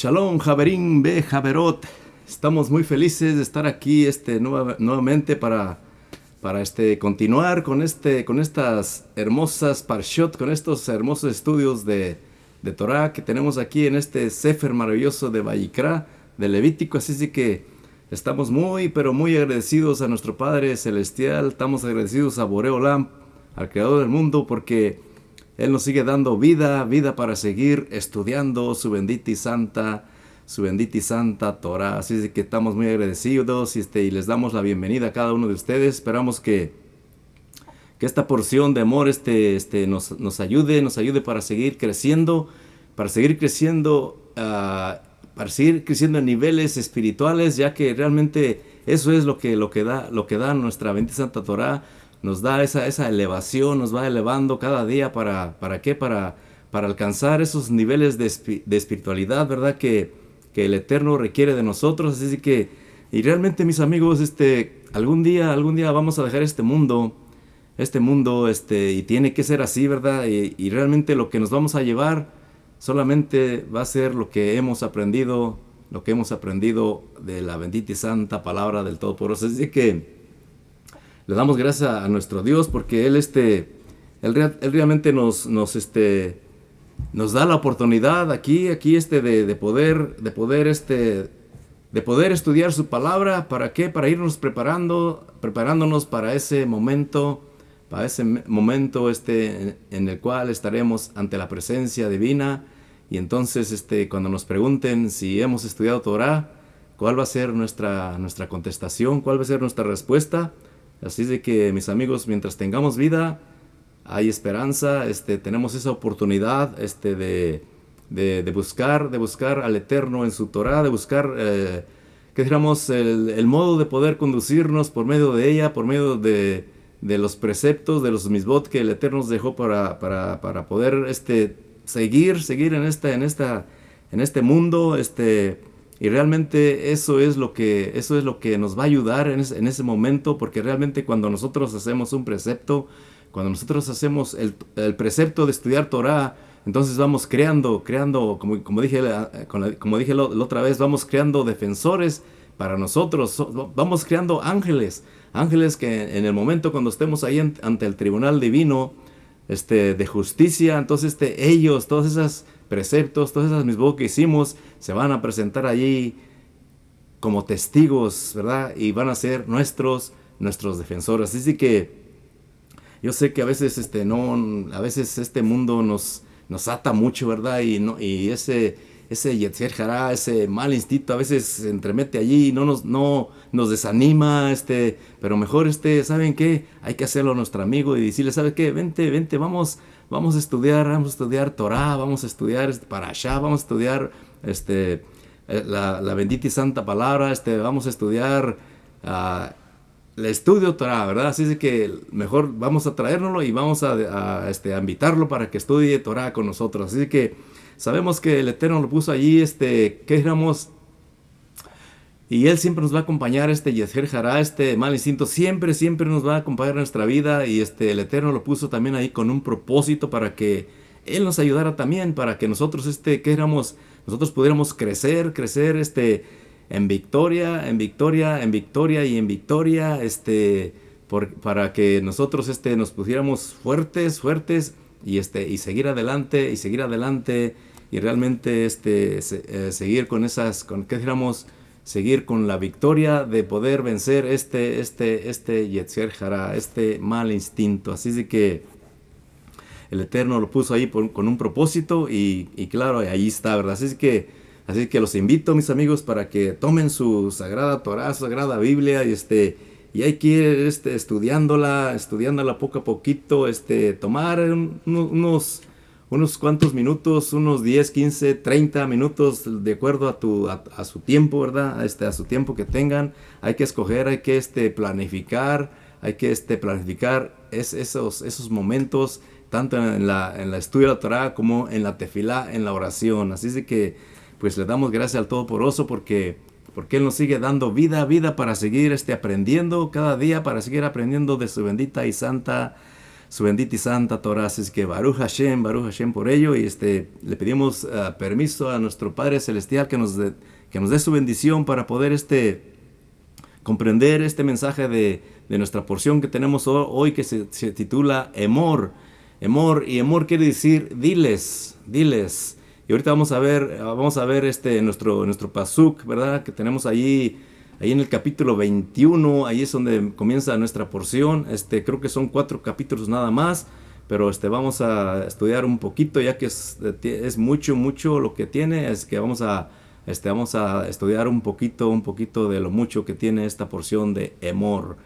Shalom, Javerín, Be Javerot. Estamos muy felices de estar aquí nuevamente para continuar con estas hermosas parshot, con estos hermosos estudios de Torah que tenemos aquí en este Sefer maravilloso de Vayikra, de Levítico. Así es que estamos pero muy agradecidos a nuestro Padre Celestial. Estamos agradecidos a Boré Olam, al Creador del mundo, porque Él nos sigue dando vida para seguir estudiando su bendita y santa Torah. Así es que estamos muy agradecidos y les damos la bienvenida a cada uno de ustedes. Esperamos que esta porción de amor nos ayude para seguir creciendo, para seguir creciendo en niveles espirituales, ya que realmente eso es lo que da nuestra bendita santa Torah. Nos da esa elevación, nos va elevando cada día. ¿Para qué? Para alcanzar esos niveles de espiritualidad, ¿verdad? Que el Eterno requiere de nosotros. Así que, y realmente, mis amigos, algún día vamos a dejar este mundo, y tiene que ser así, ¿verdad? Y realmente lo que nos vamos a llevar solamente va a ser lo que hemos aprendido de la bendita y santa palabra del Todopoderoso. Así que le damos gracias a nuestro Dios porque Él realmente nos da la oportunidad aquí de poder estudiar su palabra. ¿Para qué? Para irnos preparándonos para ese momento, en el cual estaremos ante la presencia divina. Y entonces cuando nos pregunten si hemos estudiado Torah, ¿cuál va a ser nuestra contestación? ¿Cuál va a ser nuestra respuesta? Así de que, mis amigos, mientras tengamos vida, hay esperanza. Tenemos esa oportunidad de buscar al Eterno en su Torah, de buscar, el modo de poder conducirnos por medio de ella, por medio de los preceptos, de los misbot que el Eterno nos dejó para poder seguir en este mundo. Y realmente eso es lo que nos va a ayudar en ese momento, porque realmente cuando nosotros hacemos un precepto, cuando nosotros hacemos el precepto de estudiar Torah, entonces vamos creando, como dije la otra vez, vamos creando defensores para nosotros, vamos creando ángeles que en el momento cuando estemos ahí ante el tribunal divino de justicia, entonces ellos, todos esos preceptos, todas esas misbot que hicimos, se van a presentar allí como testigos, ¿verdad? Y van a ser nuestros defensores. Así que yo sé que a veces a veces este mundo nos ata mucho, ¿verdad? Y ese Yetzer Hará, ese mal instinto a veces se entremete allí y no nos desanima, pero mejor ¿saben qué? Hay que hacerlo a nuestro amigo y decirle, ¿sabe qué? Vente, vamos a estudiar Torah, vamos a estudiar Parashá, vamos a estudiar la bendita y santa palabra, vamos a estudiar el estudio Torah, ¿verdad? Así es que mejor vamos a traérnoslo y vamos a invitarlo para que estudie Torah con nosotros. Así que sabemos que el Eterno lo puso allí, que éramos, y Él siempre nos va a acompañar, Yetzer Hará, mal instinto, siempre nos va a acompañar en nuestra vida, y el Eterno lo puso también ahí con un propósito para que Él nos ayudara también, para que nosotros, nosotros pudiéramos crecer, en victoria, para que nosotros, nos pusiéramos fuertes, y seguir adelante, y realmente, seguir seguir con la victoria de poder vencer Yetzer Hará, mal instinto. Así de que el Eterno lo puso ahí con un propósito y claro, ahí está, ¿verdad? Así que los invito, mis amigos, para que tomen su sagrada Torah, su sagrada Biblia, y hay que ir estudiándola poco a poquito, tomar unos cuantos minutos, unos 10, 15, 30 minutos, de acuerdo a su tiempo, ¿verdad? A su tiempo que tengan. Hay que escoger, hay que planificar esos momentos, tanto en la estudio de la Torah como en la tefilá, en la oración. Así es que, pues, le damos gracias al Todopoderoso porque Él nos sigue dando vida para seguir aprendiendo cada día, para seguir aprendiendo de su bendita y santa su bendita y santa Torah. Así es que Baruch Hashem por ello. Y le pedimos permiso a nuestro Padre Celestial que nos dé su bendición para poder comprender este mensaje de nuestra porción que tenemos hoy, que se titula Emor. Emor, y Emor quiere decir diles. Y ahorita vamos a ver nuestro pasuk, ¿verdad? Que tenemos ahí en el capítulo 21, ahí es donde comienza nuestra porción. Creo que son 4 capítulos nada más, pero vamos a estudiar un poquito, ya que es mucho lo que tiene. Es que vamos a estudiar un poquito de lo mucho que tiene esta porción de Emor.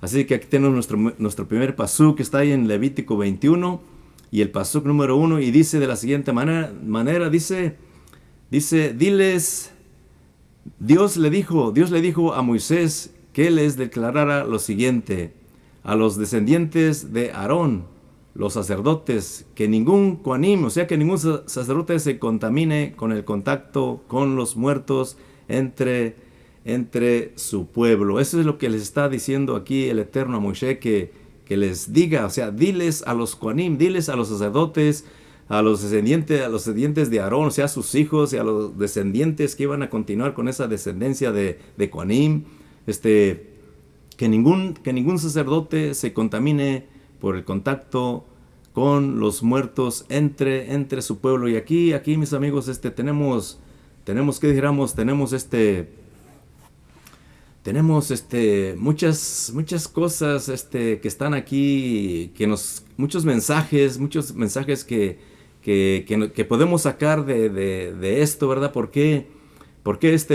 Así que aquí tenemos nuestro primer pasuk, que está ahí en Levítico 21, y el pasuk número 1, y dice de la siguiente manera, dice, diles, Dios le dijo a Moisés que les declarara lo siguiente: a los descendientes de Aarón, los sacerdotes, que ningún Kohanim, o sea que ningún sacerdote se contamine con el contacto con los muertos entre su pueblo. Eso es lo que les está diciendo aquí el Eterno a Moisés, que les diga, o sea, diles a los Kohanim, diles a los sacerdotes, a los descendientes de Aarón, o sea, a sus hijos y a los descendientes que iban a continuar con esa descendencia de Kohanim, que ningún sacerdote se contamine por el contacto con los muertos entre su pueblo. Y aquí mis amigos, tenemos que dijéramos, tenemos muchas cosas que están aquí, muchos mensajes que podemos sacar de esto, ¿verdad? ¿Por qué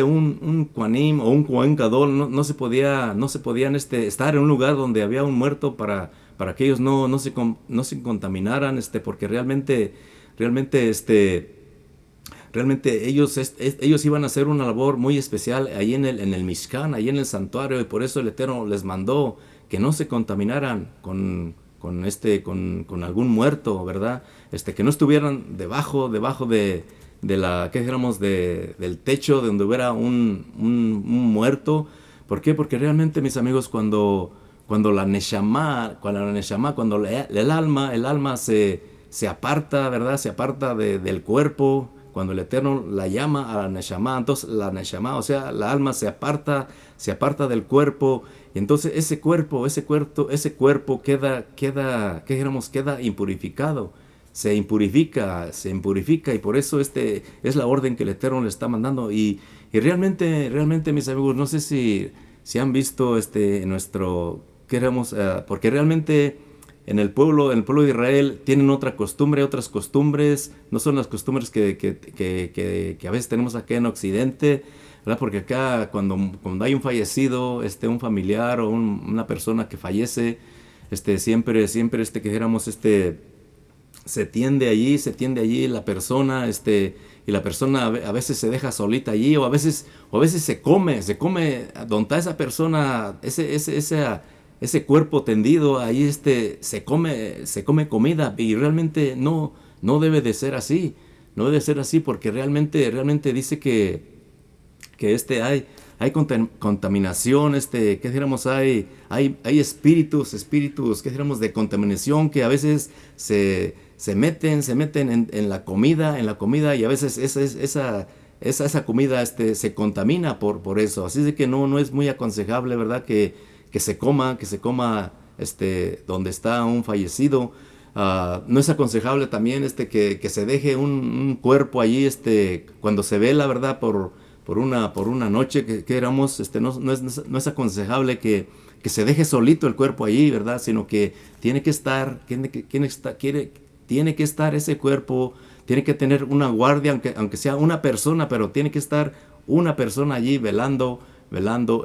un Kohanim o un Kohen Gadol no se podían estar en un lugar donde había un muerto para que ellos no se contaminaran, porque realmente ellos iban a hacer una labor muy especial ahí en el Mishkan, ahí en el santuario, y por eso el Eterno les mandó que no se contaminaran con algún muerto, ¿verdad? Que no estuvieran debajo de la, ¿qué dijéramos? Del techo de donde hubiera un muerto. ¿Por qué? Porque realmente, mis amigos, cuando el alma se aparta, ¿verdad? Se aparta del cuerpo. Cuando el Eterno la llama a la Neshama, entonces la Neshama, o sea, la alma se aparta del cuerpo, y entonces ese cuerpo queda, ¿qué dijéramos? Queda impurificado, se impurifica, y por eso es la orden que el Eterno le está mandando. Y realmente, mis amigos, no sé si han visto nuestro, ¿qué dijéramos? Porque realmente en el pueblo de Israel tienen otras costumbres, no son las costumbres que a veces tenemos acá en Occidente, ¿verdad? Porque acá cuando hay un fallecido, un familiar o una persona que fallece, siempre que dijéramos, se tiende allí la persona, y la persona a veces se deja solita allí, o a veces se come donde está esa persona, ese cuerpo tendido ahí, se come comida, y realmente no debe de ser así. No debe ser así, porque realmente dice que hay contaminación, ¿qué dijéramos? Hay espíritus, ¿qué dijéramos? De contaminación, que a veces se meten en la comida, y a veces esa comida se contamina por eso. Así de que no es muy aconsejable, ¿verdad? Que se coma donde está un fallecido. No es aconsejable también que se deje un cuerpo allí cuando se vela, ¿verdad? Por una noche que éramos, no es aconsejable que se deje solito el cuerpo allí, ¿verdad? Sino que tiene que estar ese cuerpo, tiene que tener una guardia, aunque sea una persona, pero tiene que estar una persona allí velando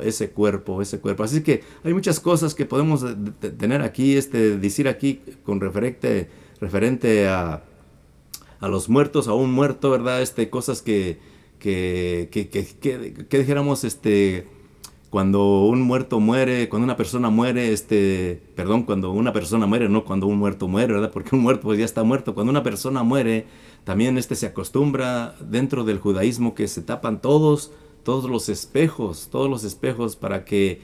ese cuerpo. Así que hay muchas cosas que podemos tener aquí, decir aquí con referente a los muertos, a un muerto, ¿verdad? Cosas que dijéramos, cuando un muerto muere, cuando una persona muere, cuando una persona muere, no cuando un muerto muere, ¿verdad? Porque un muerto pues ya está muerto. Cuando una persona muere, también se acostumbra dentro del judaísmo que se tapan todos los espejos, para que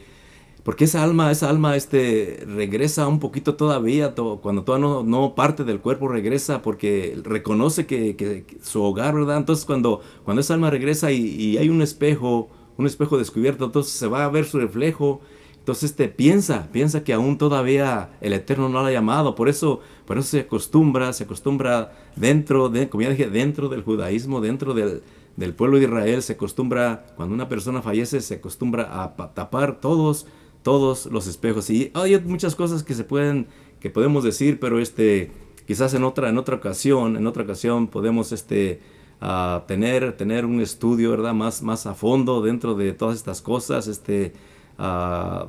porque esa alma regresa un poquito todavía, cuando todavía no parte del cuerpo regresa, porque reconoce que su hogar, ¿verdad? Entonces cuando esa alma regresa y hay un espejo descubierto, entonces se va a ver su reflejo. Entonces piensa que aún todavía el Eterno no la ha llamado, por eso se acostumbra como ya dije, dentro del judaísmo, dentro del pueblo de Israel, se acostumbra, cuando una persona fallece, se acostumbra a tapar todos los espejos. Y hay muchas cosas que podemos decir, pero quizás en otra ocasión podemos tener un estudio, ¿verdad? Más a fondo dentro de todas estas cosas, ah,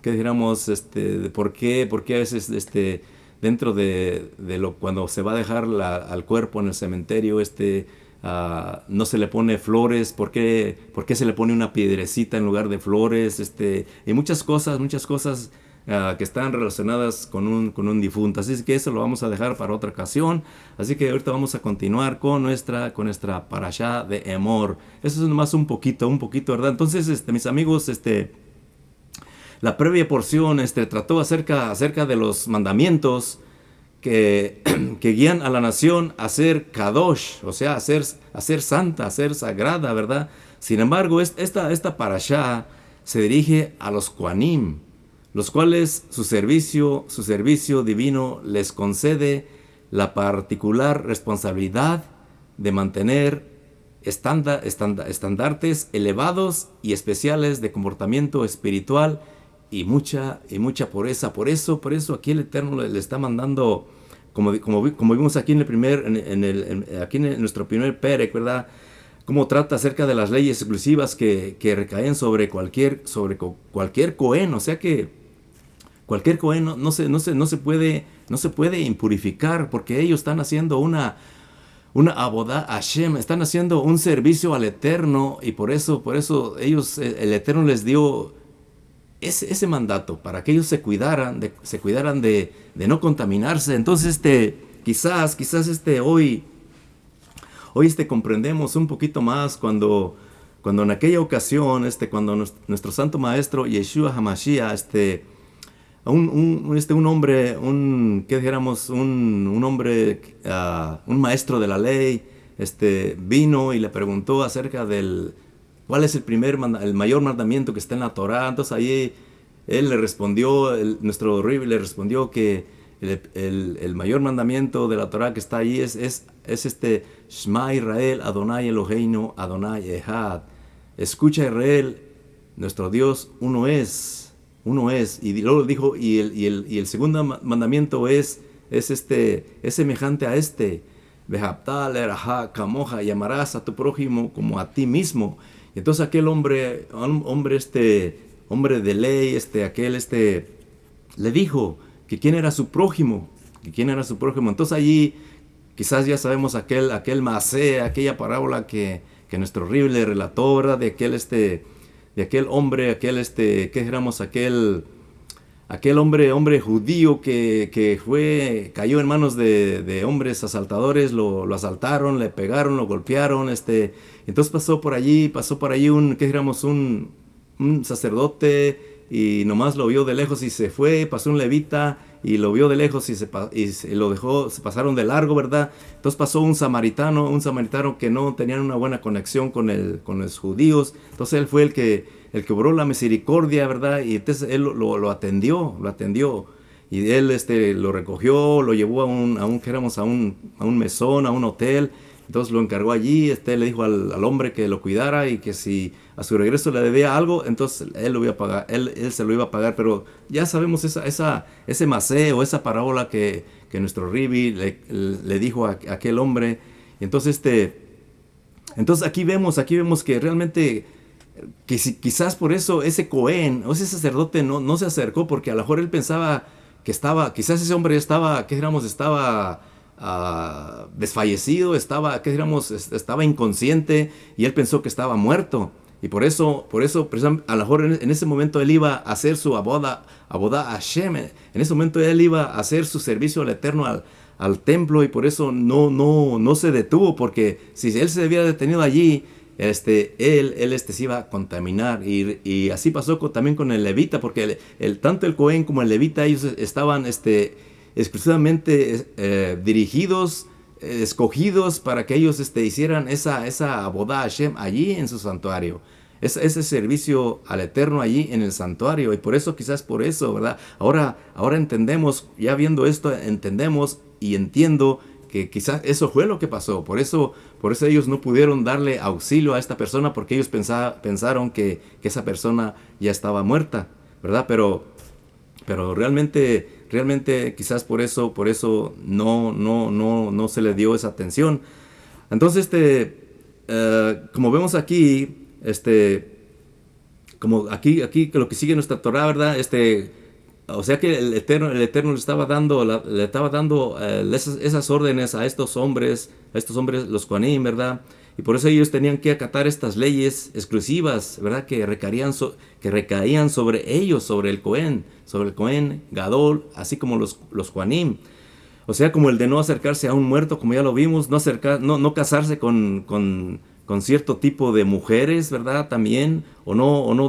¿qué dijéramos? De por qué a veces, dentro de cuando se va a dejar al cuerpo en el cementerio, no se le pone flores, por qué se le pone una piedrecita en lugar de flores, y muchas cosas que están relacionadas con un difunto. Así es que eso lo vamos a dejar para otra ocasión. Así que ahorita vamos a continuar con nuestra parashá de Emor. Eso es nomás un poquito, ¿verdad? Entonces, mis amigos, la previa porción trató acerca de los mandamientos que guían a la nación a ser kadosh, o sea, a ser santa, a ser sagrada, ¿verdad? Sin embargo, esta parashá se dirige a los Kohanim, los cuales su servicio divino les concede la particular responsabilidad de mantener estandartes elevados y especiales de comportamiento espiritual y mucha pureza. Por eso aquí el Eterno le está mandando, como vimos aquí aquí en nuestro primer perek, ¿verdad? Cómo trata acerca de las leyes exclusivas que recaen sobre cualquier Cohen. O sea que cualquier Cohen no se puede impurificar, porque ellos están haciendo una abodá Hashem, están haciendo un servicio al Eterno, y por eso ellos, el Eterno les dio ese mandato para que ellos se cuidaran de no contaminarse. Entonces, quizás hoy comprendemos un poquito más cuando en aquella ocasión, cuando nuestro santo maestro Yeshua HaMashiach, un hombre, ¿qué dijéramos? Un hombre, un maestro de la ley, vino y le preguntó acerca ¿cuál es el mayor mandamiento que está en la Torá? Entonces ahí él le respondió, nuestro Rebbe le respondió que el mayor mandamiento de la Torá que está ahí es Shema Israel, Adonai Eloheinu, Adonai Echad. Escucha Israel, nuestro Dios uno es. Y luego dijo, y el segundo mandamiento es semejante a Vejaptal Erajá Kamoja, y amarás a tu prójimo como a ti mismo. Y entonces aquel hombre de ley, le dijo que quién era su prójimo, Entonces allí quizás ya sabemos aquel masé, aquella parábola que nuestro Rebbe le relató, ¿verdad? De aquel hombre, ¿qué dijéramos? Aquel hombre judío que cayó en manos de hombres asaltadores, lo asaltaron, le pegaron, lo golpearon, entonces pasó por allí un sacerdote, y nomás lo vio de lejos y se fue. Pasó un levita y lo vio de lejos y lo dejó, se pasaron de largo, ¿verdad? Entonces pasó un samaritano que no tenían una buena conexión con los judíos. Entonces él fue el que obró la misericordia, ¿verdad? Y entonces él lo atendió. Y él lo recogió, lo llevó a un mesón, a un hotel. Entonces lo encargó allí, le dijo al hombre que lo cuidara, y que si a su regreso le debía algo, entonces él lo iba a pagar, él se lo iba a pagar. Pero ya sabemos ese masé o esa parábola que nuestro Rebbe le dijo a aquel hombre. Y entonces aquí vemos que realmente, quizás por eso ese Cohen o ese sacerdote no se acercó, porque a lo mejor él pensaba quizás ese hombre estaba desfallecido, estaba inconsciente, y él pensó que estaba muerto. Y por eso a lo mejor en ese momento él iba a hacer su abodá Hashem. En ese momento él iba a hacer su servicio al Eterno, al templo, y por eso no se detuvo, porque si él se hubiera detenido allí, él se iba a contaminar. Y así pasó también con el levita, porque tanto el Cohen como el levita, ellos estaban exclusivamente dirigidos, escogidos para que ellos hicieran esa abodá a Hashem allí en su santuario. Ese servicio al Eterno allí en el santuario. Y quizás por eso, ¿verdad? Ahora entendemos, ya viendo esto, entendemos y entiendo que quizás eso fue lo que pasó. Por eso ellos no pudieron darle auxilio a esta persona, porque ellos pensaron que esa persona ya estaba muerta, ¿verdad? Pero realmente quizás por eso no se le dio esa atención. Entonces, como vemos aquí, como aquí lo que sigue nuestra Torah, ¿verdad? O sea que el Eterno le estaba dando esas órdenes a estos hombres, los Kohanim, ¿verdad? Y por eso ellos tenían que acatar estas leyes exclusivas, ¿verdad? Que recaían sobre ellos, sobre el Cohen Gadol, así como los Kohanim. O sea, como el de no acercarse a un muerto, como ya lo vimos, no casarse con cierto tipo de mujeres, ¿verdad? También, o no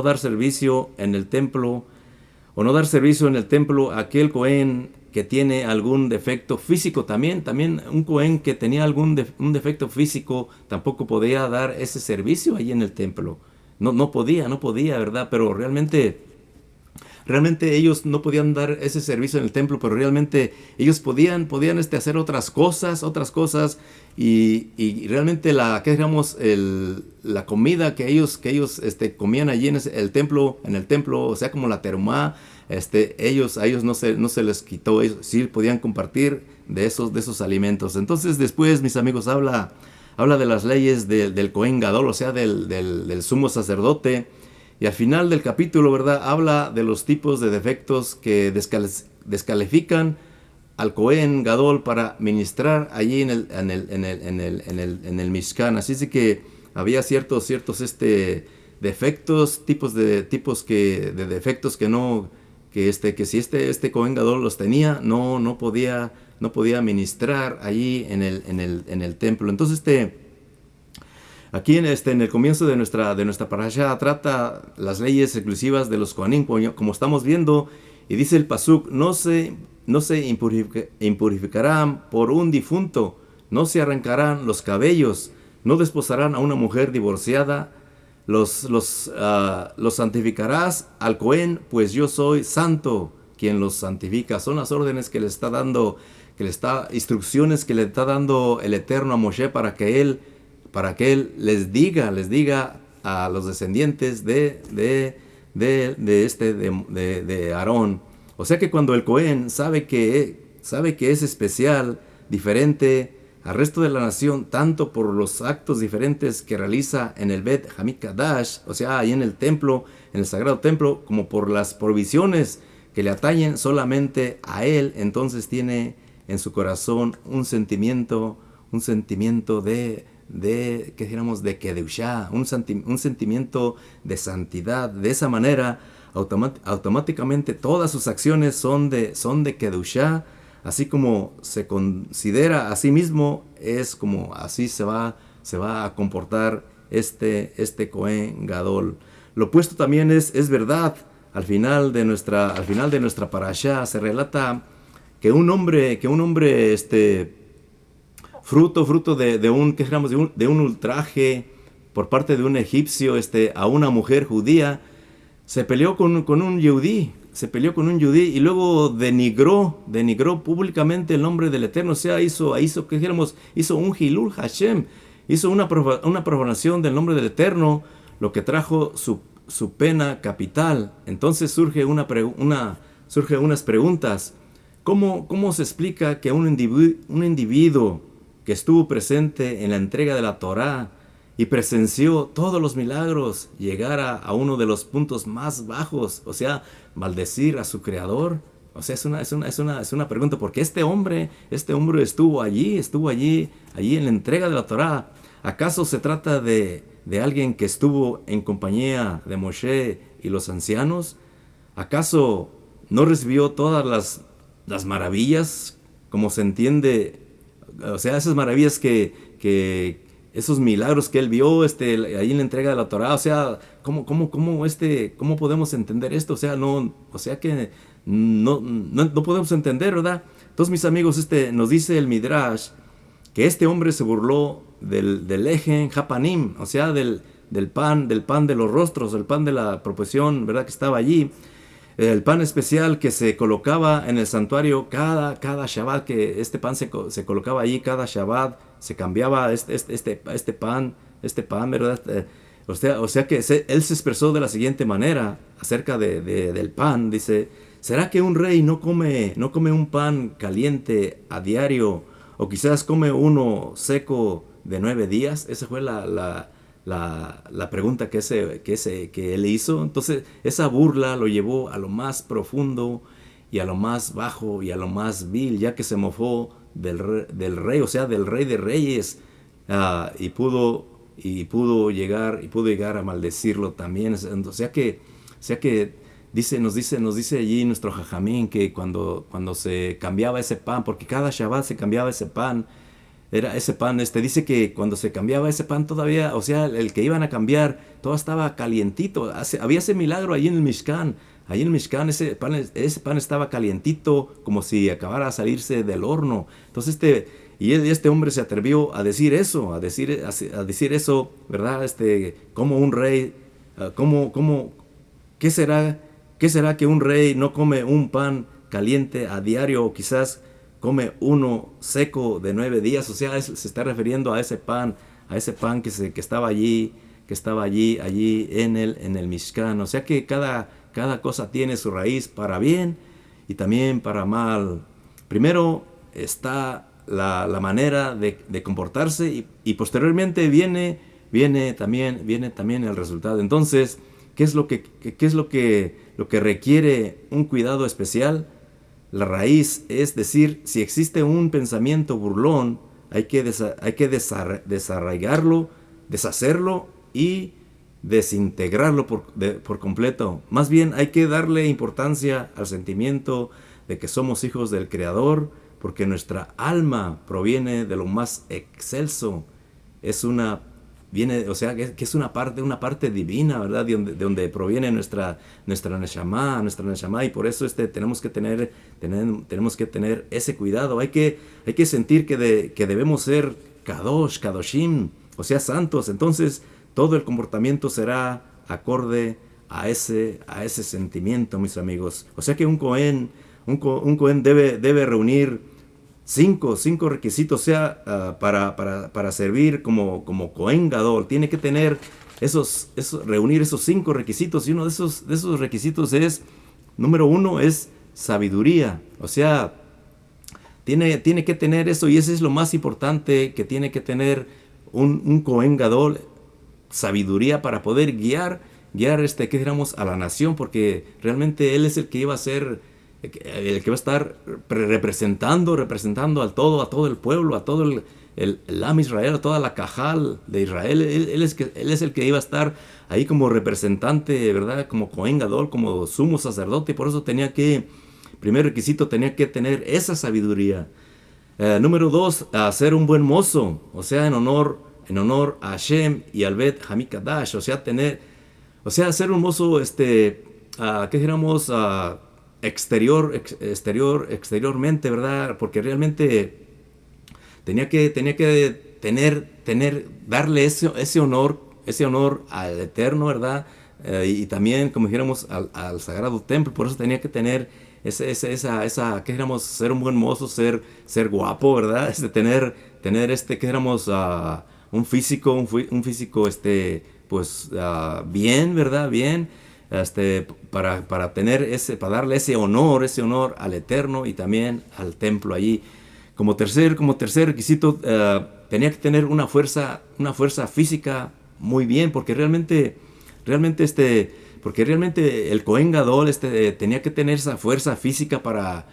dar servicio en el templo, a aquel Cohen que tiene algún defecto físico. También un Cohen que tenía un defecto físico tampoco podía dar ese servicio allí en el templo. No podía, ¿verdad? Pero realmente ellos no podían dar ese servicio en el templo, pero realmente ellos podían hacer otras cosas, y realmente la comida que ellos comían allí en el templo, o sea, como la terumá, a ellos no se les quitó. Ellos sí podían compartir de esos alimentos. Entonces después, mis amigos, habla de las leyes del Cohen Gadol, o sea, del sumo sacerdote. Y al final del capítulo, ¿verdad?, habla de los tipos de defectos que descalifican al Cohen Gadol para ministrar allí en el Mishkan. Así es que había ciertos defectos, tipos de defectos que si este Cohen Gadol los tenía, no podía ministrar allí en el templo. Entonces aquí en el comienzo de nuestra parasha trata las leyes exclusivas de los Kohanim, como estamos viendo, y dice el pasuk: no se impurificarán por un difunto, no se arrancarán los cabellos, no desposarán a una mujer divorciada, los santificarás al Cohen, pues yo soy santo quien los santifica. Son las órdenes que le está dando, instrucciones que le está dando el Eterno a Moshe para que él les diga a los descendientes de Aarón. O sea que cuando el Cohen sabe que es especial, diferente al resto de la nación, tanto por los actos diferentes que realiza en el Bet Hamikdash, o sea, ahí en el templo, en el sagrado templo, como por las provisiones que le atañen solamente a él, entonces tiene en su corazón un sentimiento de Kedushá, un sentimiento de santidad. De esa manera, automáticamente todas sus acciones son de Kedushá, así como se considera a sí mismo, es como así se va a comportar este Cohen Gadol. Lo opuesto también es verdad. Al final de nuestra parashá se relata que un hombre fruto de un ultraje por parte de un egipcio a una mujer judía, se peleó con un yehudí, y luego denigró públicamente el nombre del Eterno. O sea, hizo un Hilul Hashem, hizo una profanación del nombre del Eterno, lo que trajo su pena capital. Entonces surge unas preguntas. ¿Cómo se explica que un individuo que estuvo presente en la entrega de la Torá y presenció todos los milagros llegara a uno de los puntos más bajos, o sea, maldecir a su Creador? O sea, es una pregunta, porque este hombre estuvo allí en la entrega de la Torá. ¿Acaso se trata de alguien que estuvo en compañía de Moshe y los ancianos? ¿Acaso no recibió todas las maravillas, como se entiende? O sea, esas maravillas que esos milagros que él vio, ahí en la entrega de la Torá, o sea, ¿cómo podemos entender esto? O sea, que no podemos entender, ¿verdad? Entonces, mis amigos, nos dice el Midrash que este hombre se burló del eje Japanim, o sea, del pan de los rostros, el pan de la proposición, ¿verdad? Que estaba allí, el pan especial que se colocaba en el santuario cada Shabbat, que este pan se colocaba allí cada Shabbat, se cambiaba este pan, ¿verdad? O sea que él se expresó de la siguiente manera acerca del pan, dice: ¿será que un rey no come un pan caliente a diario, o quizás come uno seco de 9 días? Esa fue la pregunta que él hizo. Entonces, esa burla lo llevó a lo más profundo y a lo más bajo y a lo más vil, ya que se mofó del rey, o sea, del rey de reyes, y pudo llegar a maldecirlo también. O sea que nos dice allí nuestro Jajamín que cuando se cambiaba ese pan, porque cada Shabbat se cambiaba ese pan, era ese pan, dice que cuando se cambiaba ese pan todavía, o sea, el que iban a cambiar, todo estaba calientito. Había ese milagro allí en el Mishkan. Allí en el Mishkan ese pan estaba calientito, como si acabara de salirse del horno. Entonces este hombre se atrevió a decir eso, ¿verdad? Como un rey, ¿qué será que un rey no come un pan caliente a diario, o quizás come uno seco de 9 días? O sea, se está refiriendo a ese pan que estaba allí en el Mishkan. O sea que cada cosa tiene su raíz para bien y también para mal. Primero está la manera de comportarse, y posteriormente viene también el resultado. Entonces, ¿qué es lo que requiere un cuidado especial? La raíz, es decir, si existe un pensamiento burlón, hay que desarraigarlo, deshacerlo y desintegrarlo por completo. Más bien hay que darle importancia al sentimiento de que somos hijos del Creador, porque nuestra alma proviene de lo más excelso. O sea, que es una parte divina, ¿verdad? De donde proviene nuestra Neshama, y por eso tenemos que tener ese cuidado. Hay que sentir que debemos ser kadoshim, o sea, santos. Entonces, todo el comportamiento será acorde a ese sentimiento, mis amigos. O sea que un Cohen debe reunir cinco requisitos, o sea, para servir como Cohen Gadol. Tiene que tener reunir esos 5 requisitos, y uno de esos requisitos es, número 1, es sabiduría. O sea, tiene que tener eso, y ese es lo más importante que tiene que tener un Cohen Gadol: sabiduría para poder guiar ¿qué dijéramos? A la nación, porque realmente él es el que iba a ser, el que va a estar representando a todo el pueblo, a todo el Am Israel, a toda la Cajal de Israel. Él es el que iba a estar ahí como representante, ¿verdad? Como Cohen Gadol, como sumo sacerdote. Por eso primer requisito, tenía que tener esa sabiduría. Número 2, ser un buen mozo, o sea, en honor a Hashem y al Bet Hamikdash. O sea, ser un mozo, ¿qué dijéramos? Exteriormente, ¿verdad? Porque realmente tenía que darle ese honor al Eterno, ¿verdad? Y también, como dijéramos, al Sagrado Templo. Por eso tenía que tener ¿qué dijéramos? Ser un buen mozo, ser guapo, ¿verdad? Tener, ¿qué dijéramos? Un físico, pues, bien, ¿verdad? Bien. Para darle ese honor al Eterno y también al templo allí. Como tercer requisito, tenía que tener una fuerza física muy bien, porque realmente el Cohen Gadol tenía que tener esa fuerza física para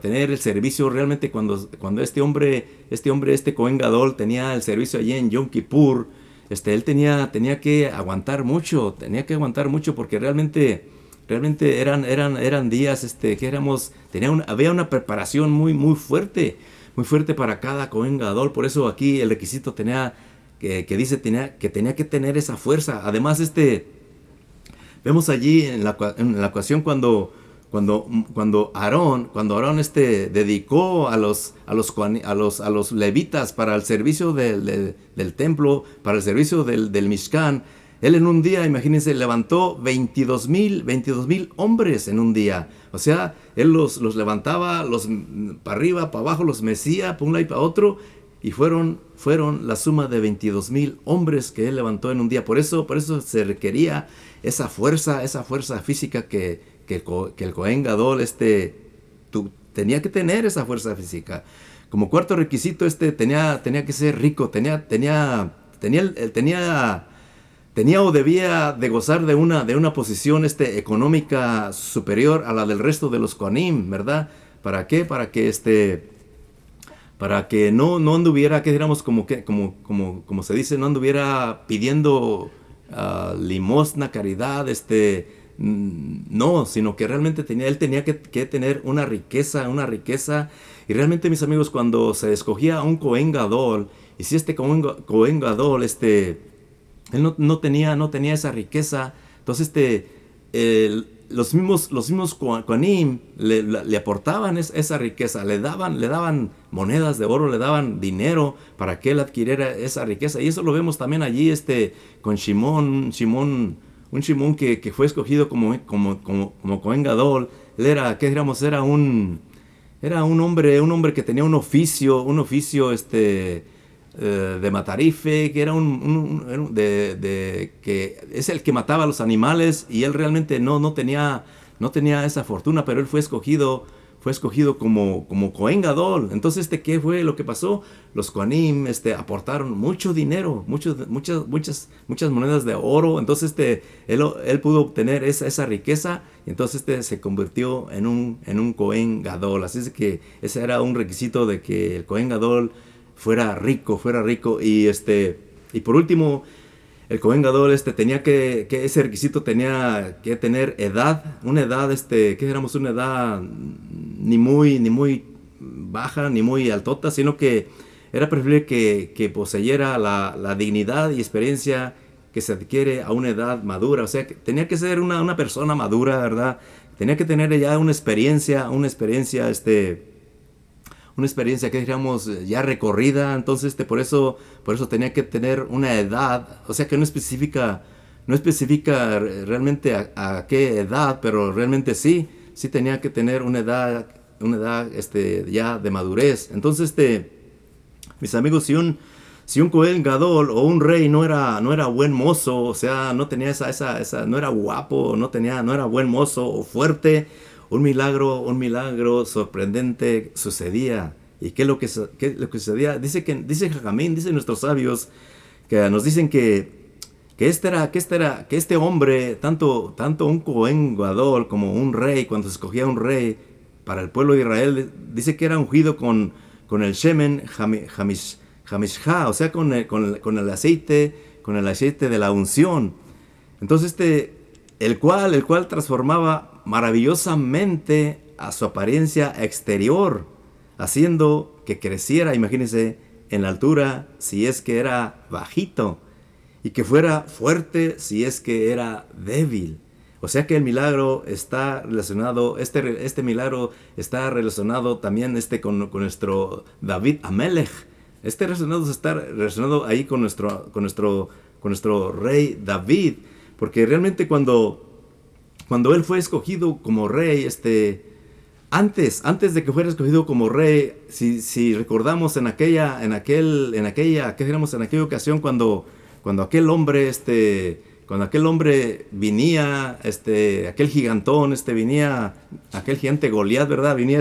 tener el servicio. Realmente cuando este Cohen Gadol tenía el servicio allí en Yom Kippur, él tenía que aguantar mucho, porque realmente eran días, había una preparación muy fuerte, muy fuerte para cada Cohen Gadol. Por eso aquí el requisito tenía, que dice que tenía que tener esa fuerza. Además, vemos allí en la ocasión cuando Aarón dedicó a los levitas para el servicio del templo, para el servicio del Mishkan. Él en un día, imagínense, levantó 22,000 hombres en un día. O sea, él los levantaba, para arriba, para abajo, los mecía, para un lado y para otro, y fueron la suma de 22,000 hombres que él levantó en un día. Por eso se requería esa fuerza física que el Cohen Gadol tenía que tener esa fuerza física. Como cuarto requisito, tenía que ser rico, tenía o debía de gozar de una posición económica superior a la del resto de los Kohanim, ¿verdad? ¿Para qué? Para que no anduviera, que digamos, como se dice, no anduviera pidiendo limosna, caridad, no, sino que realmente él tenía que tener una riqueza, y realmente, mis amigos, cuando se escogía a un Cohen Gadol, y si Cohen Gadol, él no tenía esa riqueza, entonces los mismos Kohanim le aportaban esa riqueza, le daban monedas de oro, le daban dinero para que él adquiriera esa riqueza. Y eso lo vemos también allí con Shimón, un Shimón que fue escogido como Cohen Gadol. Él era un hombre que tenía un oficio de matarife, que era que es el que mataba a los animales, y él realmente no tenía esa fortuna, pero él fue escogido como Cohen Gadol. Entonces, ¿qué fue lo que pasó? Los Kohanim aportaron mucho dinero, muchas monedas de oro. Entonces, él pudo obtener esa riqueza, y entonces se convirtió en un Cohen Gadol. Así es que ese era un requisito de que el Cohen Gadol fuera rico. Y por último, el Cohen Gadol tenía ese requisito tenía que tener una edad una edad ni muy baja ni muy altota, sino que era preferible que poseyera la dignidad y experiencia que se adquiere a una edad madura. O sea, que tenía que ser una persona madura, ¿verdad? Tenía que tener ya una experiencia que digamos ya recorrida. Entonces por eso tenía que tener una edad, o sea, que no especifica realmente a qué edad, pero realmente sí tenía que tener una edad ya de madurez. Entonces mis amigos, si un Cohen Gadol o un rey no era buen mozo, o sea, no tenía no era guapo, no era buen mozo o fuerte, un milagro sorprendente sucedía. ¿Y qué es lo que sucedía? Dice Jajamín, dicen nuestros sabios, que nos dicen que este hombre, tanto un Cohen Gadol como un rey, cuando se escogía un rey para el pueblo de Israel, dice que era ungido con el shemen hamishha, o sea, con el aceite de la unción. Entonces el cual transformaba maravillosamente a su apariencia exterior, haciendo que creciera, imagínense, en la altura si es que era bajito, y que fuera fuerte si es que era débil. O sea que el milagro está relacionado, este milagro está relacionado también con nuestro David Amelech. Está relacionado ahí con nuestro rey David, porque realmente cuando él fue escogido como rey, antes de que fuera escogido como rey, si recordamos en aquella ocasión cuando aquel hombre venía, aquel gigantón, venía, aquel gigante Goliat, ¿verdad? Venía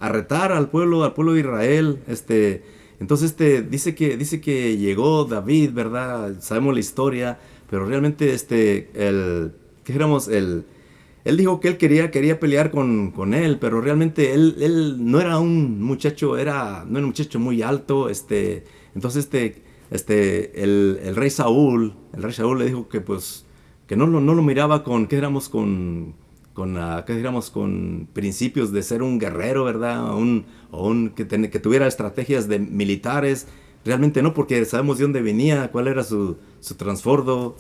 a retar al pueblo de Israel, entonces dice que llegó David, ¿verdad? Sabemos la historia, pero realmente él dijo que él quería pelear con él, pero realmente él no era un muchacho, no era un muchacho muy alto, entonces el rey Saúl le dijo que pues que no lo miraba con ¿qué digamos? Con principios de ser un guerrero, ¿verdad? Que tuviera estrategias de militares. Realmente no, porque sabemos de dónde venía, cuál era su trasfondo.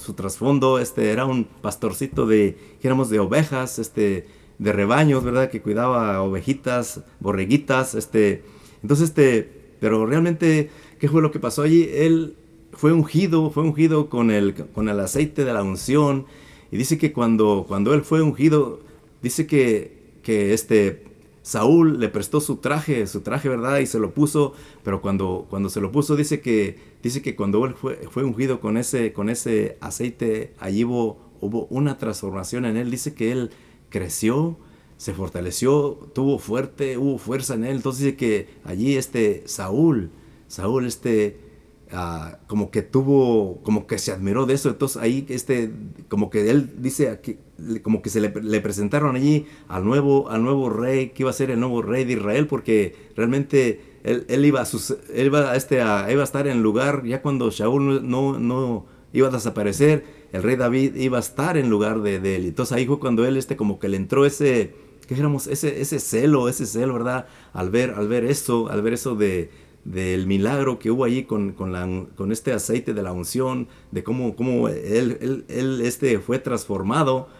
Era un pastorcito dijéramos, de ovejas, de rebaños, ¿verdad? Que cuidaba ovejitas, borreguitas, entonces, pero realmente, ¿qué fue lo que pasó allí? Él fue ungido con el aceite de la unción. Y dice que cuando él fue ungido, dice que Saúl le prestó su traje, ¿verdad? Y se lo puso, pero cuando se lo puso, dice que cuando él fue ungido con ese aceite, allí hubo una transformación en él. Dice que él creció, se fortaleció, hubo fuerza en él. Entonces dice que allí Saúl como que se admiró de eso. Entonces ahí como que él dice aquí, como que le presentaron allí al nuevo rey, que iba a ser el nuevo rey de Israel, porque realmente él iba a estar en el lugar, ya cuando Shaul no iba a desaparecer, el rey David iba a estar en lugar de él. Entonces ahí fue cuando él como que le entró ¿qué dijéramos? Ese celo, ¿verdad? Al ver eso del milagro que hubo allí con este aceite de la unción, de cómo él fue transformado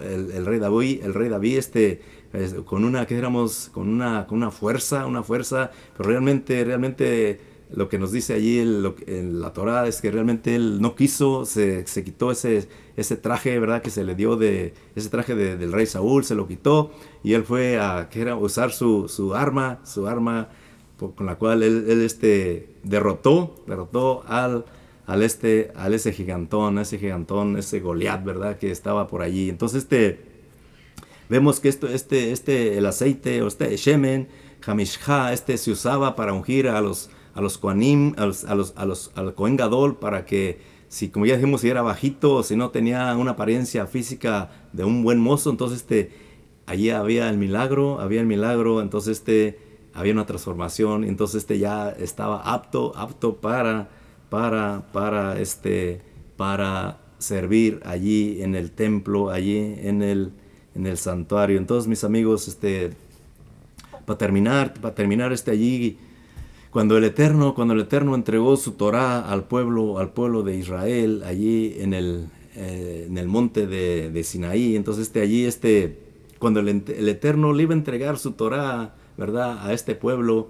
el rey David, con una, ¿qué dijéramos? Con una fuerza, pero realmente lo que nos dice allí en la Torá es que realmente él no quiso, se quitó ese traje, ¿verdad? Que se le dio ese traje del rey Saúl, se lo quitó, y él fue a usar su arma, con la cual él derrotó al ese gigantón, ese Goliat, ¿verdad? Que estaba por allí. Entonces vemos que el aceite, o shemen, hamishha, se usaba para ungir a los kohanim, al Kohen Gadol, para que, si como ya dijimos, si era bajito, o si no tenía una apariencia física de un buen mozo, entonces allí había el milagro, entonces había una transformación, entonces ya estaba apto para servir allí en el templo, allí en el santuario. Entonces, mis amigos, para terminar allí, cuando el Eterno entregó su Torá al pueblo de Israel, allí en el monte de Sinaí, entonces allí cuando el Eterno le iba a entregar su Torá, ¿verdad?, a este pueblo,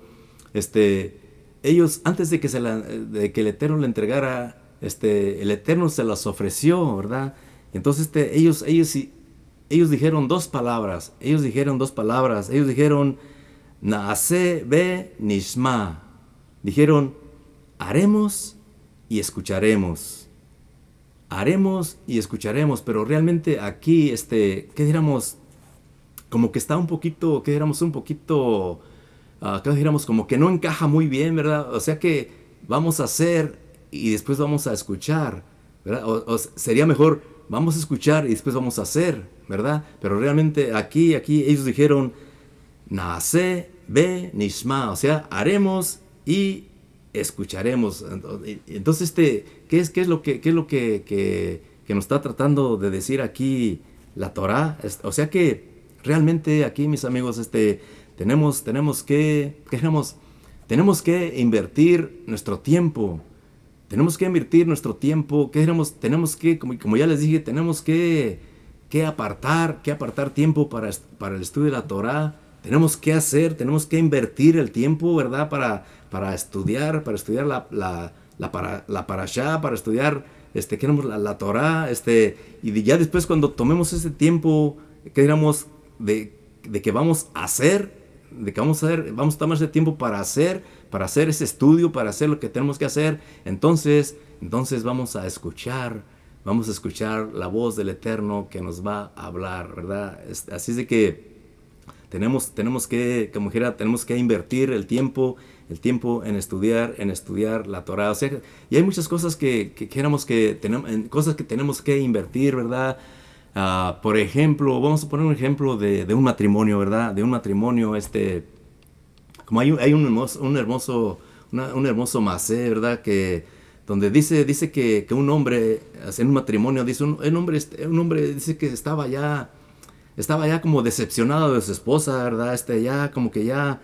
ellos, antes de que el Eterno le entregara, el Eterno se las ofreció, ¿verdad? Entonces ellos dijeron dos palabras, ellos dijeron, Naase be nishma. Dijeron, haremos y escucharemos. Haremos y escucharemos, pero realmente aquí, ¿qué diríamos? Como que está un poquito, ¿qué diríamos? ¿Qué diríamos? Como que no encaja muy bien, ¿verdad? O sea que vamos a hacer y después vamos a escuchar, ¿verdad? O sería mejor, vamos a escuchar y después vamos a hacer, ¿verdad? Pero realmente aquí ellos dijeron, Naase be nishma, o sea, haremos y escucharemos. Entonces, ¿qué es lo que nos está tratando de decir aquí la Torá? O sea que realmente aquí, mis amigos, tenemos que invertir nuestro tiempo. Tenemos que, como ya les dije, tenemos que apartar tiempo para el estudio de la Torá. Tenemos que invertir el tiempo, ¿verdad? Para estudiar la parashá, para estudiar, queremos la Torá, y ya después cuando tomemos ese tiempo, que digamos, de que vamos a hacer, vamos a tomar ese tiempo para hacer ese estudio, para hacer lo que tenemos que hacer, entonces vamos a escuchar la voz del Eterno que nos va a hablar, ¿verdad? Así es de que tenemos que invertir el tiempo en estudiar la Torá. O sea, y hay muchas cosas cosas que tenemos que invertir, ¿verdad? Por ejemplo, vamos a poner un ejemplo de un matrimonio, ¿verdad? De un matrimonio, como hay un hermoso masé, ¿verdad? Donde dice que un hombre, en un matrimonio, dice un hombre dice que estaba ya estaba ya como decepcionado de su esposa, ¿verdad? Ya como que ya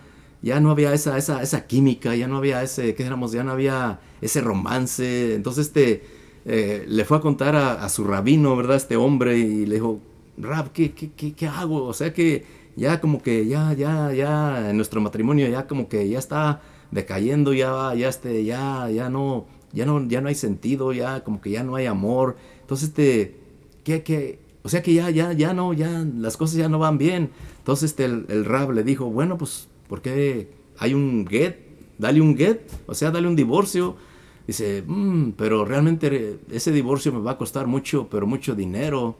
no había esa química, ya no había ese, ¿qué éramos? Ya no había ese romance. Entonces le fue a contar a su rabino, ¿verdad? Este hombre, y le dijo, Rab, ¿qué hago? O sea que ya como que ya en nuestro matrimonio ya como que ya está decayendo, ya no hay sentido, ya como que ya no hay amor. Entonces o sea que ya no, ya las cosas ya no van bien. Entonces el Rab le dijo, bueno, pues, ¿por qué hay un get? Dale un get, o sea, dale un divorcio. Dice, pero realmente ese divorcio me va a costar mucho, pero mucho dinero.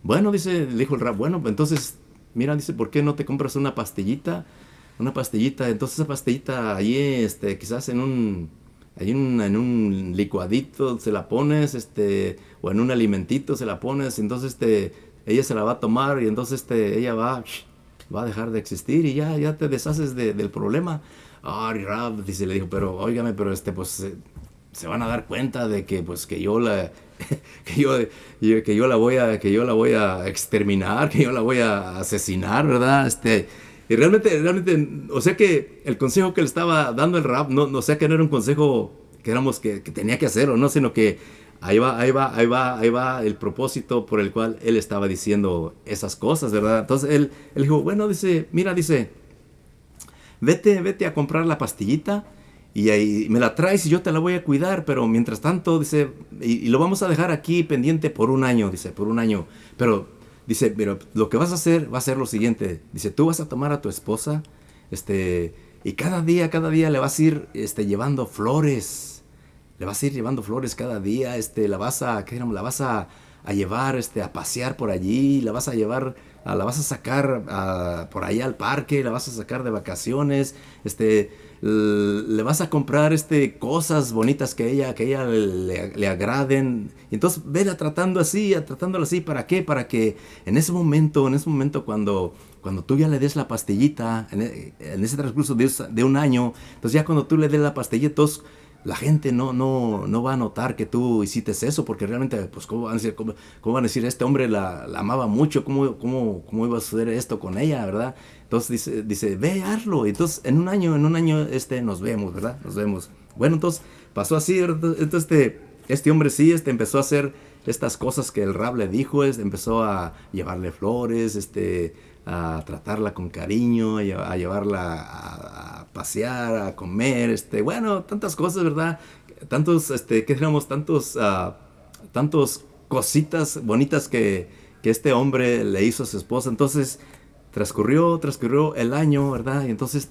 Bueno, le dijo el Rab, bueno, pues entonces, mira, dice, ¿por qué no te compras una pastillita? Una pastillita, entonces esa pastillita allí, quizás en un licuadito se la pones, o en un alimentito se la pones, entonces ella se la va a tomar y entonces ella va a dejar de existir y ya te deshaces del problema. Ay, Rab, dice, le dijo, pero óigame, pero pues se van a dar cuenta de que pues que yo la que yo la voy a exterminar, que yo la voy a asesinar, ¿verdad? Y realmente, o sea que el consejo que le estaba dando el Rab, no, o sea que no era un consejo que tenía que hacer o no, sino que ahí va el propósito por el cual él estaba diciendo esas cosas, ¿verdad? Entonces él dijo, bueno, dice, mira, dice, vete a comprar la pastillita y ahí me la traes y yo te la voy a cuidar, pero mientras tanto, dice, y lo vamos a dejar aquí pendiente por un año, dice, por un año. Pero lo que vas a hacer va a ser lo siguiente, dice, tú vas a tomar a tu esposa, y cada día le vas a ir, llevando flores, le vas a ir llevando flores cada día, la vas a llevar, a pasear por allí, la vas a sacar por allá al parque, la vas a sacar de vacaciones, le vas a comprar, cosas bonitas que ella le agraden. Y entonces vela tratándola así, ¿para qué? Para que en ese momento cuando tú ya le des la pastillita, en ese transcurso de un año, entonces ya cuando tú le des la pastillita, entonces la gente no va a notar que tú hiciste eso, porque realmente, pues, ¿cómo van a decir? Este hombre la amaba mucho, ¿cómo iba a suceder esto con ella, verdad? Entonces dice, ve, hazlo. Entonces, en un año, nos vemos, ¿verdad? Nos vemos. Bueno, entonces, pasó así, ¿verdad? Entonces, este hombre sí, empezó a hacer estas cosas que el Rab le dijo, empezó a llevarle flores, a tratarla con cariño, a llevarla a pasear, a comer, bueno, tantas cosas, ¿verdad? ¿Qué digamos? Tantos cositas bonitas que este hombre le hizo a su esposa. Entonces, transcurrió el año, ¿verdad? Y entonces,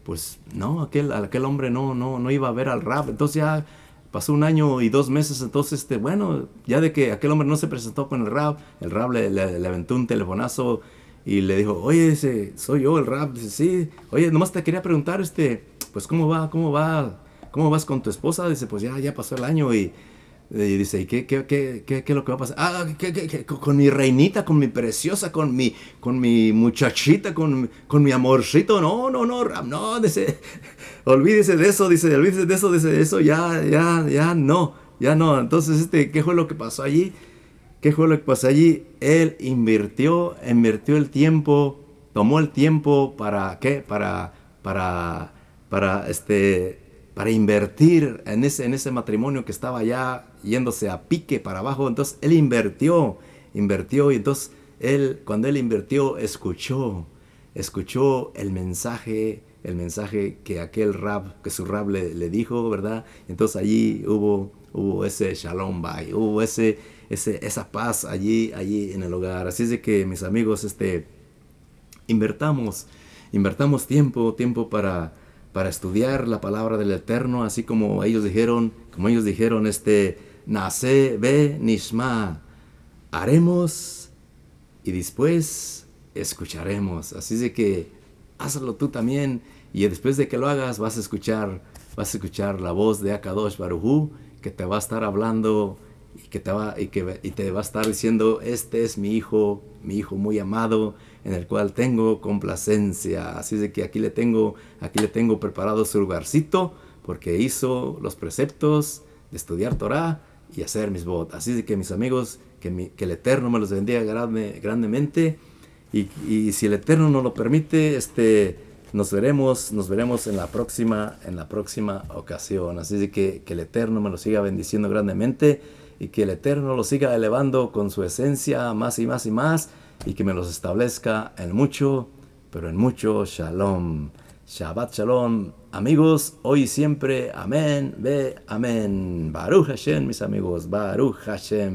pues, no, aquel hombre no iba a ver al Rab. Entonces ya pasó un año y 2 meses, entonces, bueno, ya de que aquel hombre no se presentó con el Rab le aventó un telefonazo y le dijo, oye, dice, soy yo el Rab. Dice, sí, oye, nomás te quería preguntar, pues, ¿cómo vas con tu esposa? Dice, pues ya pasó el año y dice, ¿y qué es lo que va a pasar? Con mi reinita, con mi preciosa, con mi muchachita, con mi amorcito. No, Rab, no, dice, olvídese de eso, dice, dice, eso ya no. Entonces, ¿qué fue lo que pasó allí? ¿Qué fue lo que pasó allí? Él invirtió el tiempo, tomó el tiempo ¿para qué? Para, para invertir en ese matrimonio que estaba ya yéndose a pique para abajo. Entonces él invirtió, y entonces cuando él invirtió, escuchó el mensaje que su Rab le dijo, ¿verdad? Entonces allí hubo ese shalom bay, hubo esa paz allí en el hogar. Así es de que, mis amigos, invertamos tiempo para estudiar la palabra del Eterno, así como ellos dijeron, nace ve nishma, haremos y después escucharemos. Así es de que hazlo tú también, y después de que lo hagas vas a escuchar la voz de Akadosh Baruj Hu, que te va a estar hablando y que te va a estar diciendo, este es mi hijo muy amado, en el cual tengo complacencia. Así es de que aquí le tengo preparado su lugarcito, porque hizo los preceptos de estudiar Torah y hacer misbot. Así es de que, mis amigos, que el Eterno me los bendiga grandemente. y si el Eterno nos lo permite, nos veremos en la próxima ocasión. Así de que el Eterno me lo siga bendiciendo grandemente y que el Eterno lo siga elevando con su esencia más y más y más y que me los establezca en mucho, pero en mucho shalom. Shabbat shalom, amigos, hoy y siempre, amén, ve, amén. Baruch Hashem, mis amigos, Baruch Hashem.